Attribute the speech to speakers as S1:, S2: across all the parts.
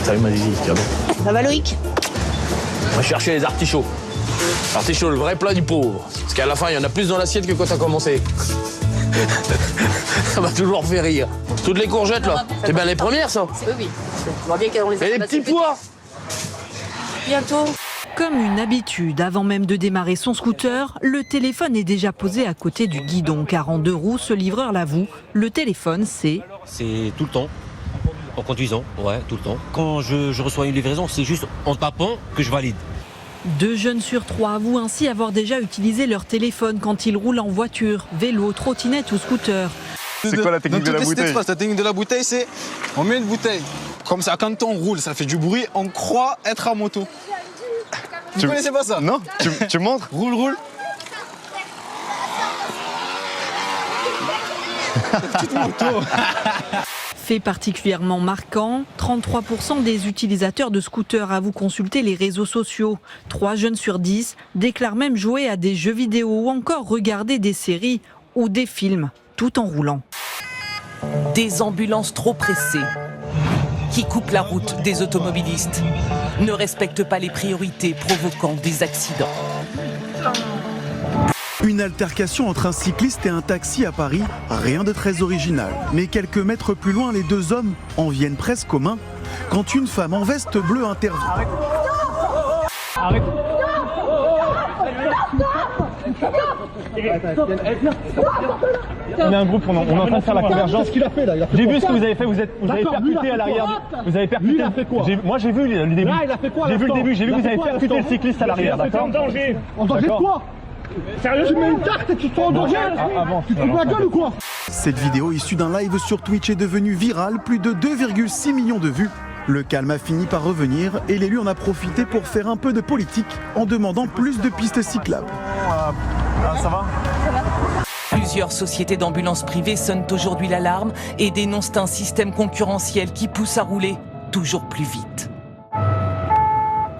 S1: Salut ma Zizi, tiens bon.
S2: Ça va Loïc?
S1: On va chercher les artichauts. Artichauts, le vrai plat du pauvre. Parce qu'à la fin, il y en a plus dans l'assiette que quand t'as commencé. Ça m'a toujours fait rire. Toutes les courgettes, là. C'est bien les premières, ça.
S2: Oui. Je vois bien qu'on les a.
S1: Et les petits pois.
S2: Bientôt.
S3: Comme une habitude, avant même de démarrer son scooter, le téléphone est déjà posé à côté du guidon, car en 2 roues, ce livreur l'avoue, le téléphone, c'est
S4: tout le temps, en conduisant, ouais, tout le temps. Quand je reçois une livraison, c'est juste en tapant que je valide.
S3: 2 jeunes sur 3 avouent ainsi avoir déjà utilisé leur téléphone quand ils roulent en voiture, vélo, trottinette ou scooter.
S5: C'est quoi la technique de la bouteille?
S6: La technique de la bouteille, c'est on met une bouteille. Comme ça, quand on roule, ça fait du bruit, on croit être en moto. Vous connaissez pas ça?
S5: Non. Tu montres?
S6: Roule. Petite moto.
S3: Fait particulièrement marquant, 33% des utilisateurs de scooters avouent consulter les réseaux sociaux. 3 jeunes sur 10 déclarent même jouer à des jeux vidéo ou encore regarder des séries ou des films tout en roulant.
S7: Des ambulances trop pressées qui coupent la route des automobilistes, ne respectent pas les priorités, provoquant des accidents.
S8: Une altercation entre un cycliste et un taxi à Paris, rien de très original. Mais quelques mètres plus loin, les 2 hommes en viennent presque aux mains quand une femme en veste bleue intervient.
S9: Arrête. On est un groupe, on est en train de faire la convergence.
S10: Qu'est-ce qu'il a fait là?
S9: J'ai vu ce que vous avez fait, vous avez percuté à l'arrière. Vous avez percuté.
S10: Lui, il a fait quoi?
S9: Moi j'ai vu le début.
S10: Là, il a fait quoi?
S9: J'ai vu le début, j'ai vu que vous avez percuté le cycliste à l'arrière, d'accord?
S10: En danger. En danger de quoi? Sérieux, tu mets une tarte et tu te fais en danger? Tu te prends la gueule ou quoi?
S8: Cette vidéo issue d'un live sur Twitch est devenue virale, plus de 2,6 millions de vues. Le calme a fini par revenir et l'élu en a profité pour faire un peu de politique en demandant plus de pistes cyclables.
S9: Ça va?
S7: Plusieurs sociétés d'ambulances privées sonnent aujourd'hui l'alarme et dénoncent un système concurrentiel qui pousse à rouler toujours plus vite.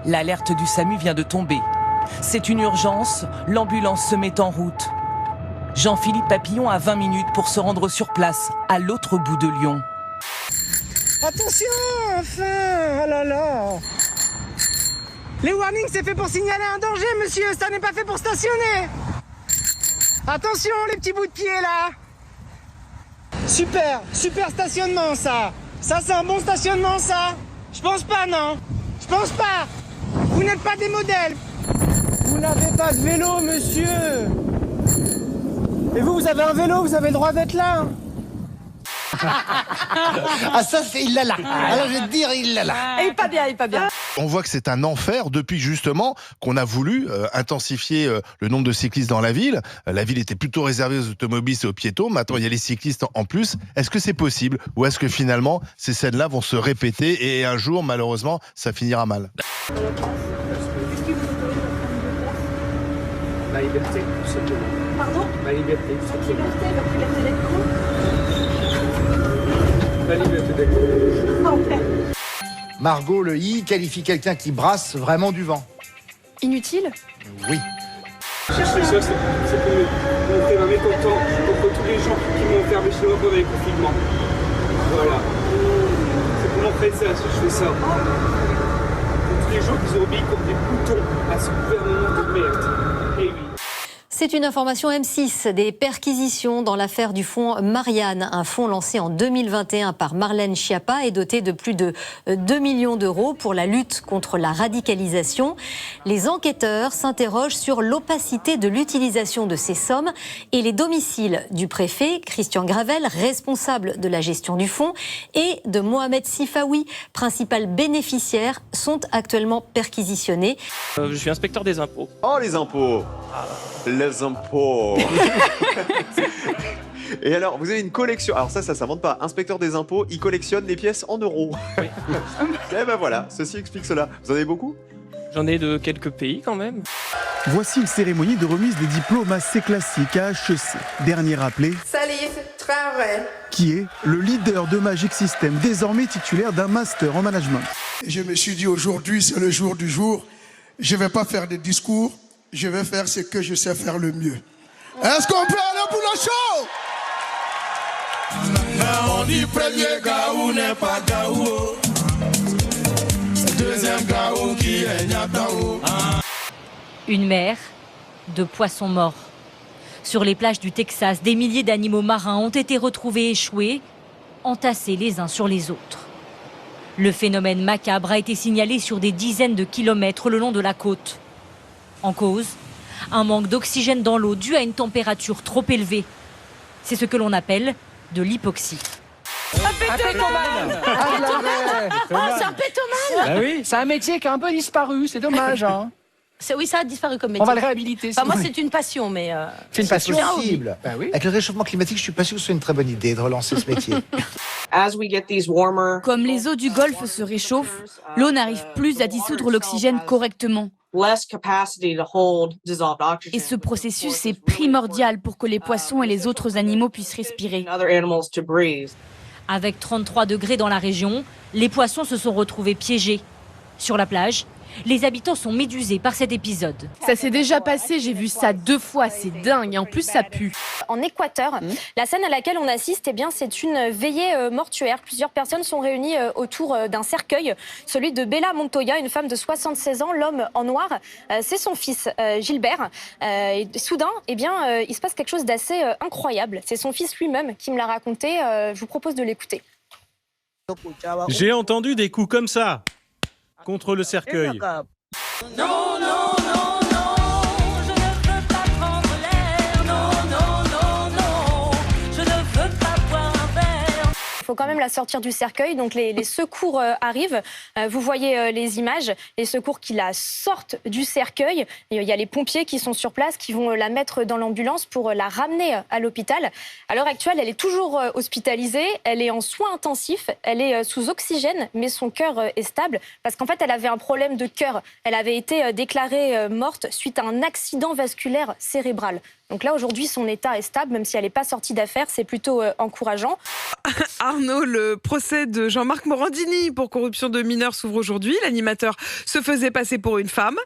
S7: L'alerte du SAMU vient de tomber. C'est une urgence, l'ambulance se met en route. Jean-Philippe Papillon a 20 minutes pour se rendre sur place, à l'autre bout de Lyon.
S11: Attention, enfin, oh là là. Les warnings, c'est fait pour signaler un danger, monsieur, ça n'est pas fait pour stationner. Attention, les petits bouts de pied, là. Super stationnement, ça. Ça, c'est un bon stationnement, ça. Je pense pas, non. Je pense pas. Vous n'êtes pas des modèles. Vous n'avez pas de vélo, monsieur. Et vous avez un vélo, vous avez le droit d'être là.
S12: Ah ça c'est il l'a là. Alors je vais te dire il l'a là.
S2: Il est pas bien.
S13: On voit que c'est un enfer depuis justement qu'on a voulu intensifier le nombre de cyclistes dans la ville. La ville était plutôt réservée aux automobilistes et aux piétons. Maintenant il y a les cyclistes en plus. Est-ce que c'est possible ou est-ce que finalement ces scènes-là vont se répéter et un jour malheureusement ça finira mal?
S14: La liberté, tout simplement.
S2: Pardon?
S14: La liberté, tout simplement.
S2: Votre liberté d'être con?
S14: La liberté d'être con.
S12: Margot, le I qualifie quelqu'un qui brasse vraiment du vent.
S2: Inutile?
S12: Oui.
S14: Je fais ça, c'est pour montrer ma mécontent contre tous les gens qui m'ont enfermé chez moi pendant les confinements. Voilà. C'est pour montrer ça, si je fais ça. Pour tous les gens qui ont obéi comme des boutons à ce gouvernement de merde. Et oui.
S15: C'est une information M6, des perquisitions dans l'affaire du fonds Marianne, un fonds lancé en 2021 par Marlène Schiappa et doté de plus de 2 millions d'euros pour la lutte contre la radicalisation. Les enquêteurs s'interrogent sur l'opacité de l'utilisation de ces sommes et les domiciles du préfet, Christian Gravel, responsable de la gestion du fonds, et de Mohamed Sifawi, principal bénéficiaire, sont actuellement perquisitionnés.
S16: Je suis inspecteur des impôts.
S17: Oh, les impôts! Les impôts. Et alors, vous avez une collection. Alors ça s'invente pas. Inspecteur des impôts, il collectionne les pièces en euros.
S16: Oui.
S17: Et ben voilà, ceci explique cela. Vous en avez beaucoup?
S16: J'en ai de quelques pays quand même.
S8: Voici une cérémonie de remise des diplômes assez classique à HEC. Dernier appelé,
S18: Salif Traoré,
S8: qui est le leader de Magic System, désormais titulaire d'un master en management.
S19: Je me suis dit aujourd'hui, c'est le jour du jour. Je ne vais pas faire de discours. Je vais faire ce que je sais faire le mieux. Est-ce qu'on peut aller pour le show? On dit premier Gaou n'est pas Gaou.
S20: Une mer de poissons morts. Sur les plages du Texas, des milliers d'animaux marins ont été retrouvés échoués, entassés les uns sur les autres. Le phénomène macabre a été signalé sur des dizaines de kilomètres le long de la côte. En cause, un manque d'oxygène dans l'eau dû à une température trop élevée. C'est ce que l'on appelle de l'hypoxie.
S11: Un pétomane.
S2: C'est un pétomane.
S11: Bah oui, c'est un métier qui a un peu disparu, c'est dommage. Hein.
S2: Oui, ça a disparu comme métier.
S11: On va le réhabiliter.
S2: Enfin, moi, c'est une passion, mais...
S11: C'est une passion.
S12: Possible.
S11: Bah oui.
S12: Avec le réchauffement climatique, je suis pas sûr que ce soit une très bonne idée de relancer ce métier.
S21: Comme les eaux du Golfe se réchauffent, l'eau n'arrive plus à dissoudre l'oxygène correctement. Et ce processus est primordial pour que les poissons et les autres animaux puissent respirer.
S20: Avec 33 degrés dans la région, les poissons se sont retrouvés piégés. Sur la plage, les habitants sont médusés par cet épisode.
S21: Ça s'est déjà passé, j'ai vu ça 2 fois, c'est dingue, et en plus ça pue.
S22: En Équateur, la scène à laquelle on assiste, c'est une veillée mortuaire. Plusieurs personnes sont réunies autour d'un cercueil, celui de Bella Montoya, une femme de 76 ans, l'homme en noir, c'est son fils Gilbert. Et soudain, il se passe quelque chose d'assez incroyable. C'est son fils lui-même qui me l'a raconté, je vous propose de l'écouter.
S23: J'ai entendu des coups comme ça contre le cercueil.
S11: Non, non, non, non, je ne veux pas prendre l'air. Non, non, non, non, je ne veux pas boire un verre.
S22: Il faut quand même la sortir du cercueil, donc les secours arrivent. Vous voyez les images, les secours qui la sortent du cercueil. Il y a les pompiers qui sont sur place, qui vont la mettre dans l'ambulance pour la ramener à l'hôpital. À l'heure actuelle, elle est toujours hospitalisée, elle est en soins intensifs, elle est sous oxygène, mais son cœur est stable, parce qu'en fait, elle avait un problème de cœur. Elle avait été déclarée morte suite à un accident vasculaire cérébral. Donc là, aujourd'hui, son état est stable, même si elle n'est pas sortie d'affaire, c'est plutôt encourageant.
S24: Arnaud, le procès de Jean-Marc Morandini pour corruption de mineurs s'ouvre aujourd'hui. L'animateur se faisait passer pour une femme,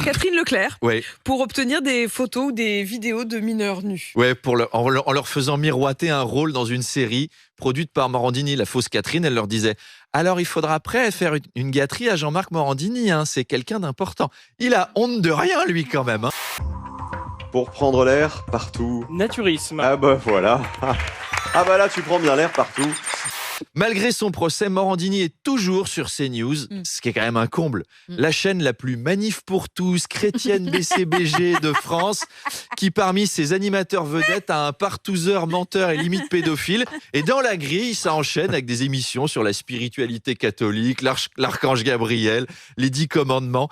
S24: Catherine Leclerc, pour obtenir des photos ou des vidéos de mineurs nus.
S22: Ouais, en leur faisant miroiter un rôle dans une série produite par Morandini, la fausse Catherine, elle leur disait « Alors, il faudra après faire une gâterie à Jean-Marc Morandini, hein, c'est quelqu'un d'important. » Il a honte de rien, lui, quand même. Hein.
S17: Pour prendre l'air partout.
S16: Naturisme.
S17: Ah bah voilà. Ah bah là, tu prends bien l'air partout.
S22: Malgré son procès, Morandini est toujours sur CNews, ce qui est quand même un comble. La chaîne la plus manif pour tous, chrétienne BCBG de France, qui parmi ses animateurs vedettes a un partouzeur, menteur et limite pédophile. Et dans la grille, ça enchaîne avec des émissions sur la spiritualité catholique, l'archange Gabriel, les 10 commandements.